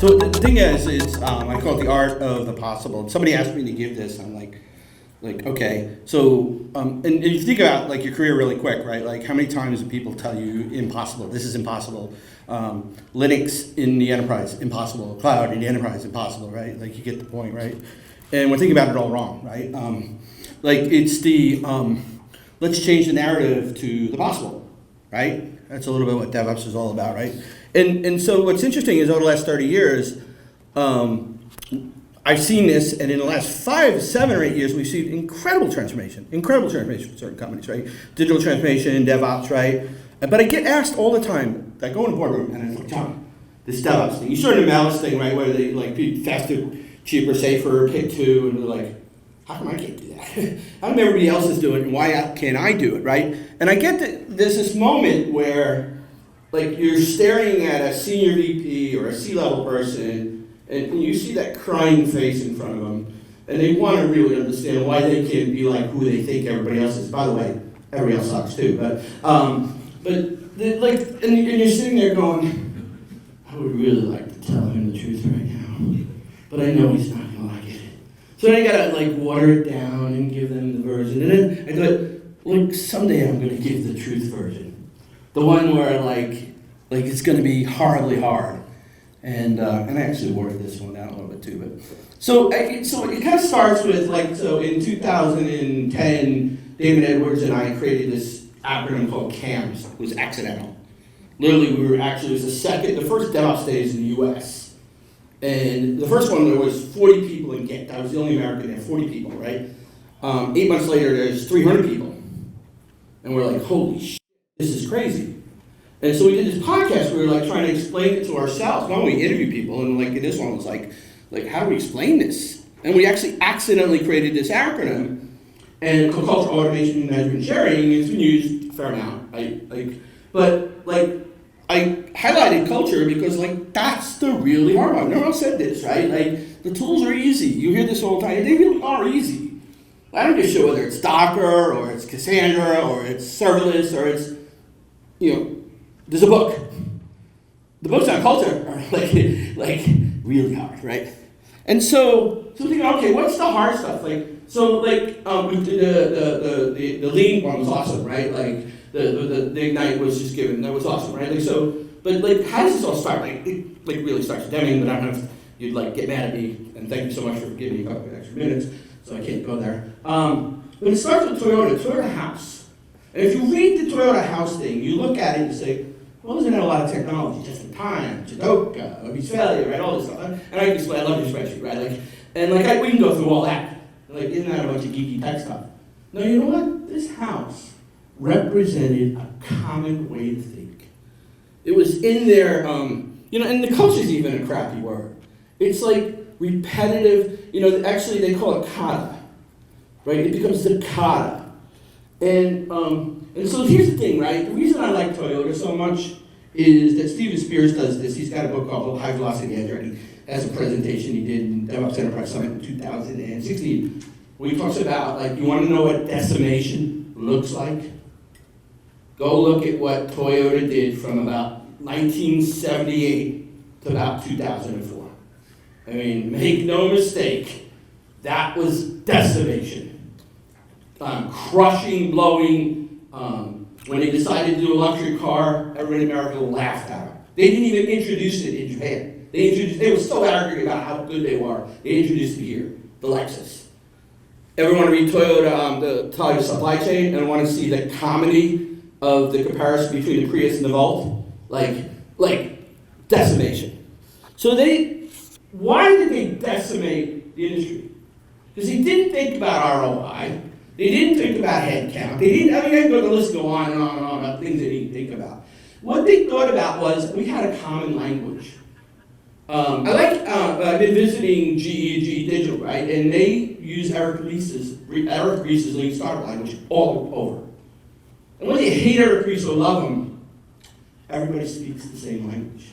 So the thing is, I call it the art of the possible. Somebody asked me to give this, I'm like okay. So and if you think about like your career really quick, right? Like how many times do people tell you impossible? This is impossible. Linux in the enterprise, impossible. Cloud in the enterprise, impossible, right? Like you get the point, right? And we're thinking about it all wrong, right? Like it's the let's change the narrative to the possible, right? That's a little bit what DevOps is all about, right? And so what's interesting is over the last 30 years, I've seen this, and in the last 5, 7, or 8 years, we've seen incredible transformation for certain companies, right? Digital transformation, DevOps, right? But I get asked all the time, I go in a boardroom, and I'm like, John, this DevOps thing, you started a Malice thing, right, where they like faster, cheaper, safer, pick two, and they're like, how come I can't do that? How come everybody else is doing it, and why can't I do it, right? And I get that there's this moment where like you're staring at a senior VP or a C-level person, and you see that crying face in front of them, and they want to really understand why they can't be like who they think everybody else is. By the way, everybody else sucks too, and you're sitting there going, I would really like to tell him the truth right now, but I know he's not gonna like it. So then I gotta like water it down and give them the version, and then I thought, like someday I'm gonna give the truth version. The one where like it's going to be horribly hard, and I actually worked this one out a little bit too. But so it kind of starts with like so in 2010, David Edwards and I created this acronym called CAMS. It was accidental. Literally, it was the first DevOpsDays in the U.S. And the first one there was 40 people in Ghent. I was the only American there, 40 people, right? 8 months later, there's 300 people, and we're like, holy shit, this is crazy. And so we did this podcast, we were like trying to explain it to ourselves. Not only interview people, and like this one was like how do we explain this? And we actually accidentally created this acronym, and culture, automation, management, sharing, it's been used a fair amount. But I highlighted culture because like that's the really hard one. No one else said this, right? Like the tools are easy. You hear this all the time. They really are easy. I don't give a shit whether it's Docker or it's Cassandra or it's serverless or it's there's a book. The books on culture are like really hard, right? And so thinking, okay, what's the hard stuff? We did the lean one was awesome, right? Like the Ignite was just given, that was awesome, right? But how does this all start? It really starts with Deming, but I don't know if you'd get mad at me, and thank you so much for giving me a couple of extra minutes, so I can't go there. But it starts with Toyota House. And if you read the Toyota House thing, you look at it and say, well, isn't that a lot of technology? Just in time, Jadoka, abuse failure, right? All this stuff. And I can explain, I love your spreadsheet, right? We can go through all that. Isn't that a bunch of geeky tech stuff? No, you know what? This house represented a common way to think. It was in there, and the culture is even a crappy word. It's like repetitive, actually they call it kata, right? It becomes the kata. And so here's the thing, right? The reason I like Toyota so much is that Steven Spears does this. He's got a book called High Velocity Edge, right? He has a presentation he did in DevOps Enterprise Summit in 2016, where he talks about, you want to know what decimation looks like? Go look at what Toyota did from about 1978 to about 2004. I mean, make no mistake, that was decimation. Crushing, blowing. When they decided to do a luxury car, everybody in America laughed at them. They didn't even introduce it in Japan. They were so arrogant about how good they were. They introduced it here, the Lexus. Everyone read Toyota, the Toyota supply chain, and want to see the comedy of the comparison between the Prius and the Volt? Like decimation. So why did they decimate the industry? Because they didn't think about ROI. They didn't think about headcount. I can go the list go on and on and on about things they didn't think about. What they thought about was we had a common language. I've been visiting GE Digital, right? And they use Eric Ries's Lean Startup language all over. And whether you hate Eric Ries or love him, everybody speaks the same language.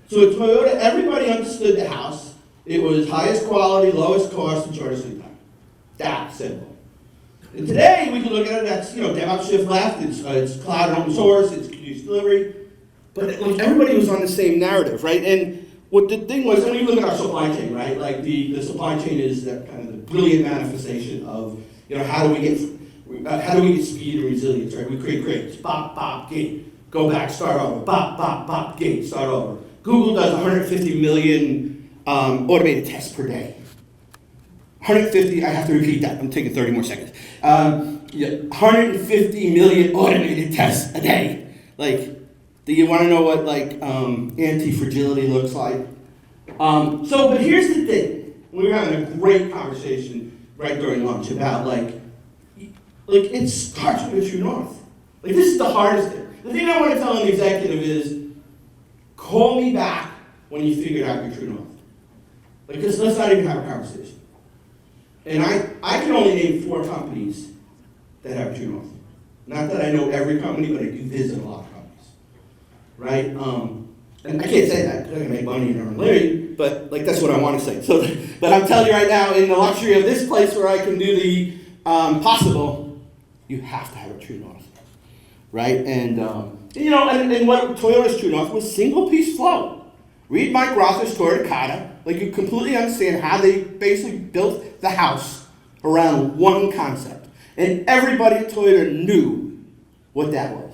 So at Toyota, everybody understood the house. It was highest quality, lowest cost, and shortest lead time. That simple. And today, we can look at it, that's, DevOps shift left, it's cloud and open source, it's continuous delivery. But everybody was on the same narrative, right? And what the thing was, and we look at our supply chain, right? Like the supply chain is that kind of the brilliant manifestation of, how do we get speed and resilience, right? We create crates, bop, bop, gate, go back, start over, bop, bop, bop, gate, start over. Google does 150 million automated tests per day. 150, I have to repeat that, I'm taking 30 more seconds. 150 million automated tests a day. Like, do you want to know what anti-fragility looks like? But here's the thing. We were having a great conversation right during lunch about it starts with the true north. Like, this is the hardest thing. The thing I want to tell an executive is, call me back when you figured out your true north. Because let's not even have a conversation. And I can only name 4 companies that have true north. Not that I know every company, but I do visit a lot of companies. Right? And I can't say that because I can make money and earn a living, but that's what I want to say. So, but I'm telling you right now, in the luxury of this place where I can do the possible, you have to have a true north. Right? And and what Toyota's true north was single piece flow. Read Mike Rother's Toyota Kata. You completely understand how they basically built the house around one concept. And everybody at Toyota knew what that was.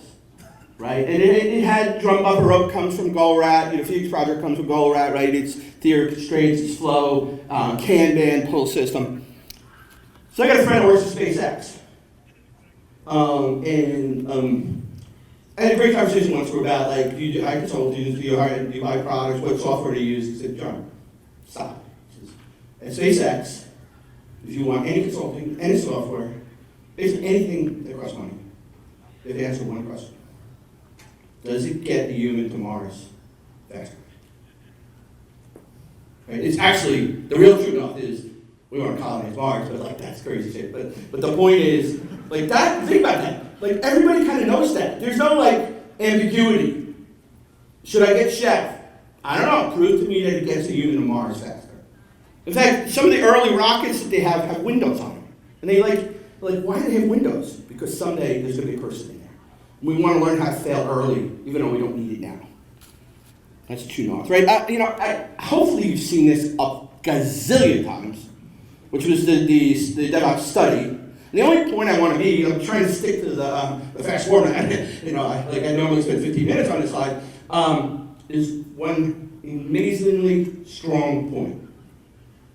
Right? And it had drum buffer rope comes from GoRat, Phoenix Project comes from GoRat, right? It's theory of constraints, it's flow, Kanban, pull system. So I got a friend who works at SpaceX. I had a great conversation once about I consulted students, do you buy products, what software do you use? He said, John, stop. He says, at SpaceX, if you want any consulting, any software, basically anything that costs money, they have to answer one question. Does it get the human to Mars faster? Right? It's actually, the real true north is, we want to colonize Mars, but that's crazy shit. But the point is, that, think about that. Everybody kind of knows that. There's no ambiguity. Should I get Chef? I don't know. Prove to me that it gets the human to Mars faster. In fact, some of the early rockets that they have windows on them. And they why do they have windows? Because someday there's going to be a person in there. We want to learn how to fail early, even though we don't need it now. That's true north, right? Hopefully you've seen this a gazillion times, which was the DevOps study. And the only point I want to be, I'm trying to stick to the fast format. I normally spend 15 minutes on this slide. Is one amazingly strong point,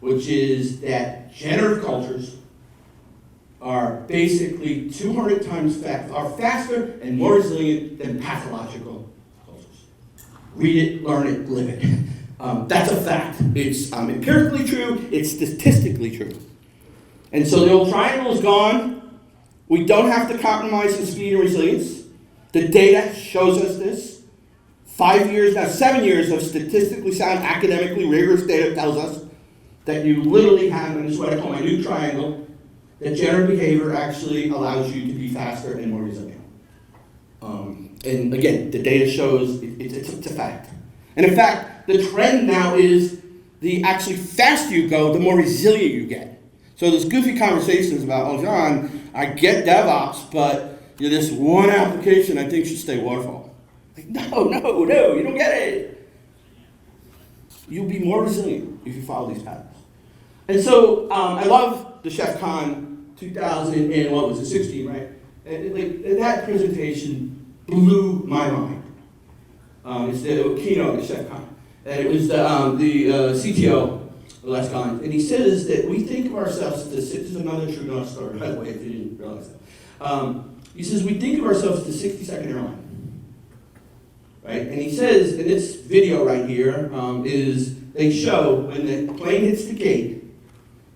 which is that generative cultures are basically 200 times faster and more resilient than pathological cultures. Read it, learn it, live it. That's a fact. It's empirically true. It's statistically true. And so the old triangle is gone. We don't have to compromise in speed and resilience. The data shows us this. 7 years of statistically sound, academically rigorous data tells us that you literally have, and this is what I call my new triangle, that generative behavior actually allows you to be faster and more resilient. And again, the data shows it's a fact. And in fact, the trend now is the actually faster you go, the more resilient you get. So there's goofy conversations about, oh, John, I get DevOps, but this one application I think should stay waterfall. No, you don't get it. You'll be more resilient if you follow these patterns. And so I love the Chef Con 2016, right? And that presentation blew my mind. It's the keynote at Chef Con. And it was the CTO, Les Collins, and he says that we think of ourselves as this is another true north story, by the way, if you didn't realize that. He says we think of ourselves as the 60-second airline, right? And he says in this video right here is they show when the plane hits the gate,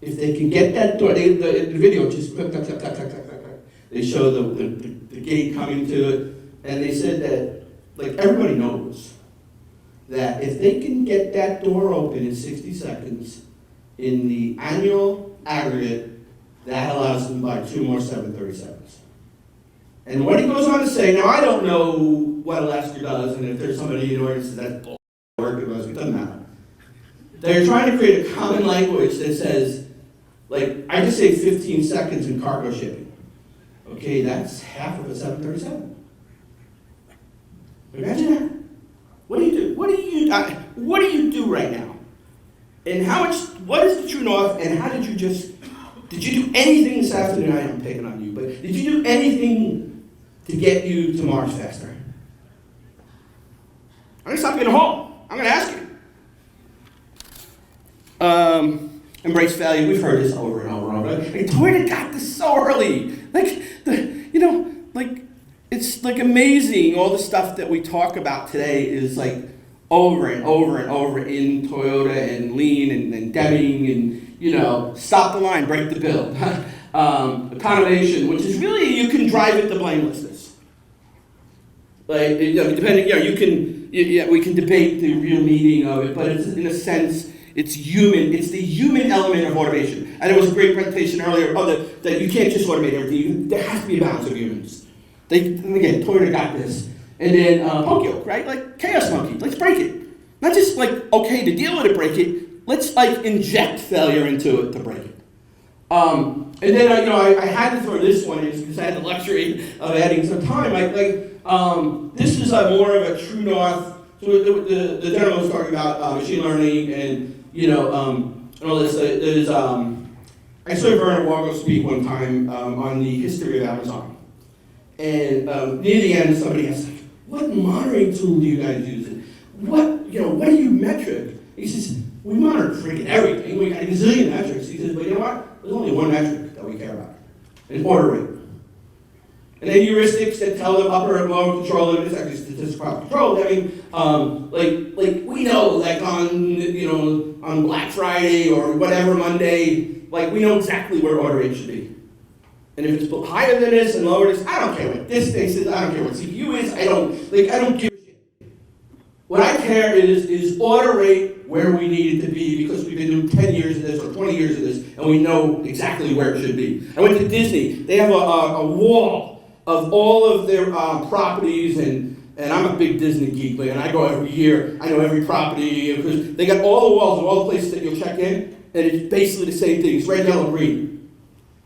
if they can get that door, the video just click, click, click, click, click, click, click. They show the gate coming to it, and they said that everybody knows that if they can get that door open in 60 seconds, in the annual aggregate, that allows them to buy 2 more 737s. And what he goes on to say, now I don't know what Alaska does, and if there's somebody in the audience that says that work, it doesn't matter. They're trying to create a common language that says, I just say 15 seconds in cargo shipping. Okay, that's half of a 737. Imagine that. What do you do? what do you do right now? And what is the true north, and how did you do anything this afternoon? I'm picking on you, but did you do anything to get you to Mars faster? I'm going to stop you in the hall. I'm going to ask you. Embrace failure. We've heard this over and over and over. Like, Toyota got this so early. It's like amazing. All the stuff that we talk about today is like over and over and over in Toyota and Lean and Deming and, stop the line, break the bill. Accommodation, which is really, you can drive it to blamelessness. Like, depending, we can debate the real meaning of it, but it's, in a sense, it's human. It's the human element of automation. And there was a great presentation earlier that you can't just automate everything. There has to be a balance of humans. Again, Toyota got this. And then Pokio, right? Like Chaos Monkey. Let's break it. Not just okay to deal with it, break it. Let's inject failure into it to break it. And then I had to throw this one in because I had the luxury of adding some time. This is more of a true north. So the gentleman was talking about machine learning and and all this. I saw Bernard Walgo speak one time on the history of Amazon. And near the end, somebody asked, what monitoring tool do you guys use? What do you metric? He says, we monitor freaking everything. We got a gazillion metrics. He says, but you know what? There's only one metric that we care about. And order rate. And then heuristics that tell them upper and lower control limits, actually statistical control. I mean, we know, on Black Friday or whatever Monday, we know exactly where order rate should be. And if it's higher than this and lower than this, I don't care what this thing is, I don't care what CPU is, I don't give a shit. What I care is order rate where we need it to be because we've been doing 10 years of this or 20 years of this and we know exactly where it should be. I went to Disney. They have a wall of all of their properties and I'm a big Disney geek, and I go every year. I know every property because they got all the walls of all the places that you'll check in and it's basically the same thing. It's red, yellow, green.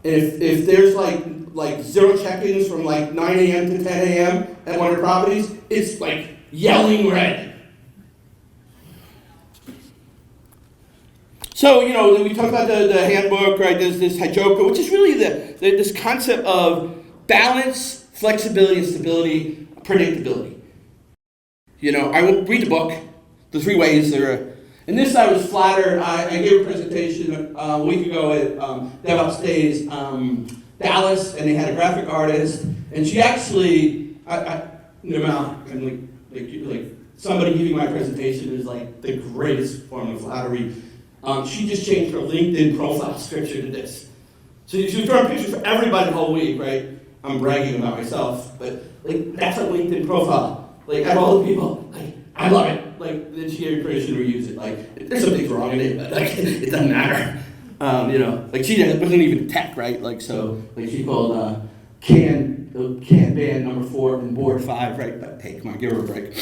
And if there's like zero check-ins from 9 a.m. to 10 a.m. at one of the properties, it's yelling red. So, we talk about the handbook, right? There's this Hajoka, which is really this concept of balance, flexibility, and stability, predictability. I will read the book, the 3 ways there are. And this I was flattered. I gave a presentation a week ago at DevOpsDays, Dallas, and they had a graphic artist, and she actually, somebody giving my presentation is the greatest form of flattery. She just changed her LinkedIn profile picture to this. So she was drawing pictures for everybody the whole week, right? I'm bragging about myself, but that's her LinkedIn profile. Out of all the people, I love it. Then she gave permission to reuse it. There's some things wrong in it, but it doesn't matter. She wasn't even tech, right? She called can band number 4 and board 5, right? But hey, come on, give her a break.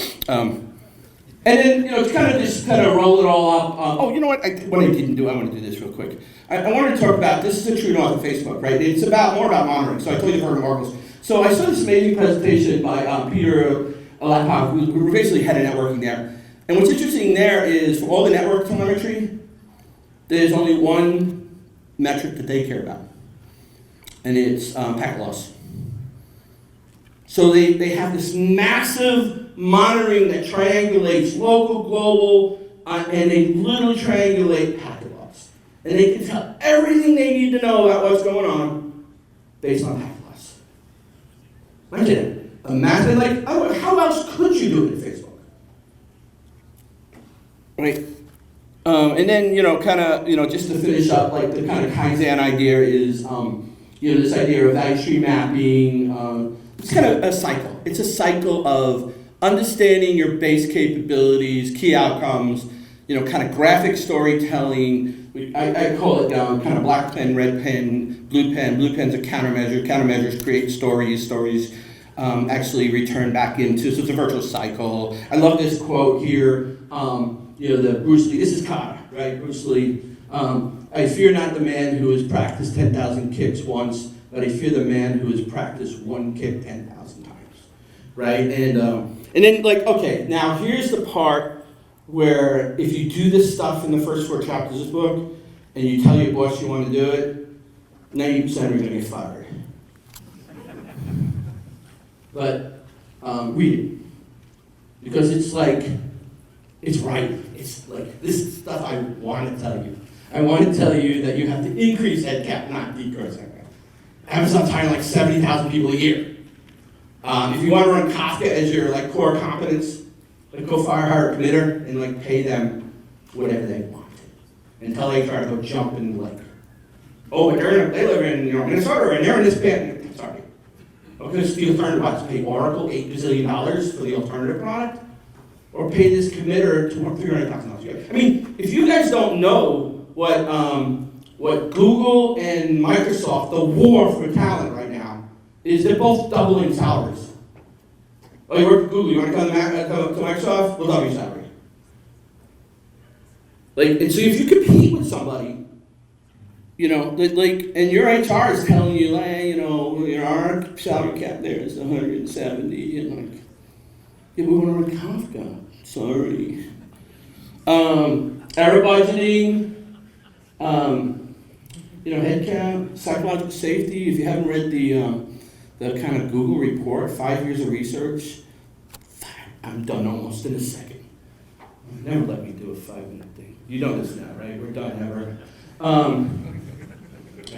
And then, to kind of roll it all up. You know what? What I didn't do, I want to do this real quick. I wanted to talk about, this is a true north of Facebook, right? It's more about monitoring. So I told you the verticals. So I saw this amazing presentation by Peter Lapov, who basically head of networking there. And what's interesting there is for all the network telemetry, there's only one metric that they care about. And it's packet loss. So they have this massive monitoring that triangulates local, global, and they literally triangulate packet loss. And they can tell everything they need to know about what's going on based on packet loss. Imagine, how else could you do it in Facebook? Right? And then, just to finish up, the kind of Kaizen idea is, this idea of value stream mapping. It's kind of a cycle. It's a cycle of understanding your base capabilities, key outcomes, kind of graphic storytelling. I call it kind of black pen, red pen, blue pen. Blue pen's a countermeasure. Countermeasures create stories. Stories actually return back into, so it's a virtuous cycle. I love this quote here. The Bruce Lee, this is Kata, right? Bruce Lee. I fear not the man who has practiced 10,000 kicks once, but I fear the man who has practiced one kick 10,000 times, right? And then okay, now here's the part where if you do this stuff in the first 4 chapters of this book, and you tell your boss you want to do it, 90% are going to get fired. But read it. Because it's like, it's right. It's like, this is stuff I want to tell you. I want to tell you that you have to increase headcount, not decrease headcount. Amazon's hiring like 70,000 people a year. If you want to run Kafka as your like core competence, like go hire a committer and like pay them whatever they want. And tell HR to go jump and like, oh, but they live in Minnesota and they're in this band. Sorry. Okay, this is the alternative product. Pay Oracle $8 bazillion for the alternative product, or pay this committer $300,000 a year. I mean, if you guys don't know what Google and Microsoft, the war for talent right now, is they're both doubling salaries. Oh, you work at Google, you want to come to Microsoft? We'll double your salary. Like, and so if you compete with somebody, you know, like, and your HR is telling you, hey, you know, our salary cap there is 170, and like, yeah, we want to run Kafka. Sorry. Error budgeting, you know, headcount, psychological safety. If you haven't read the kind of Google report, 5 years of research, I'm done almost in a second. Never let me do a 5-minute thing. You know this now, right? We're done, never. I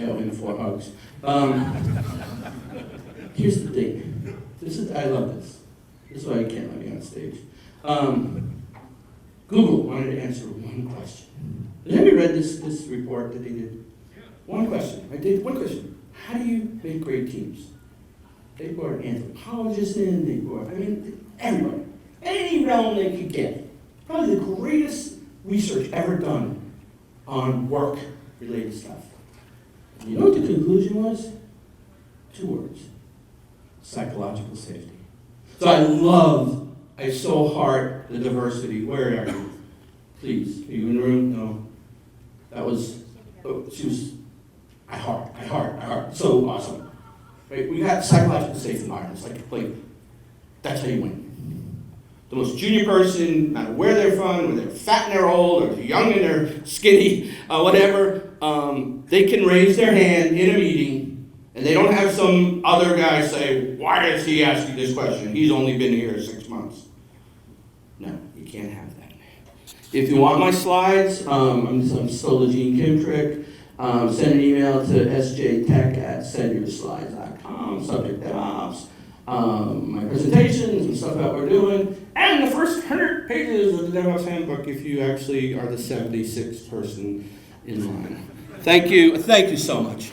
owe him 4 hugs. Here's the thing. I love this. This is why I can't let me on stage. Google wanted to answer one question. Has anybody read this report that they did? One question. I did one question. How do you make great teams? They brought anthropologists in, they brought, I mean, everybody. Any realm they could get. Probably the greatest research ever done on work-related stuff. And you know what the conclusion was? 2 words. Psychological safety. So I so heart the diversity. Where are you? Please, are you in the room? No. That was, I heart. So awesome. Right? We got psychological safe environments. Like that's how you win. The most junior person, no matter where they're from, whether they're fat and they're old, or they're young and they're skinny, whatever, they can raise their hand in a meeting, and they don't have some other guy say, why is he asking this question? He's only been here 6 months. No, you can't have that. If you want my slides, I'm still the Gene Kimtrick. Send an email to sjtech@sendyourslides.com, subject DevOps. My presentations and stuff about what we're doing, and the first 100 pages of the DevOps handbook if you actually are the 76th person in line. Thank you so much.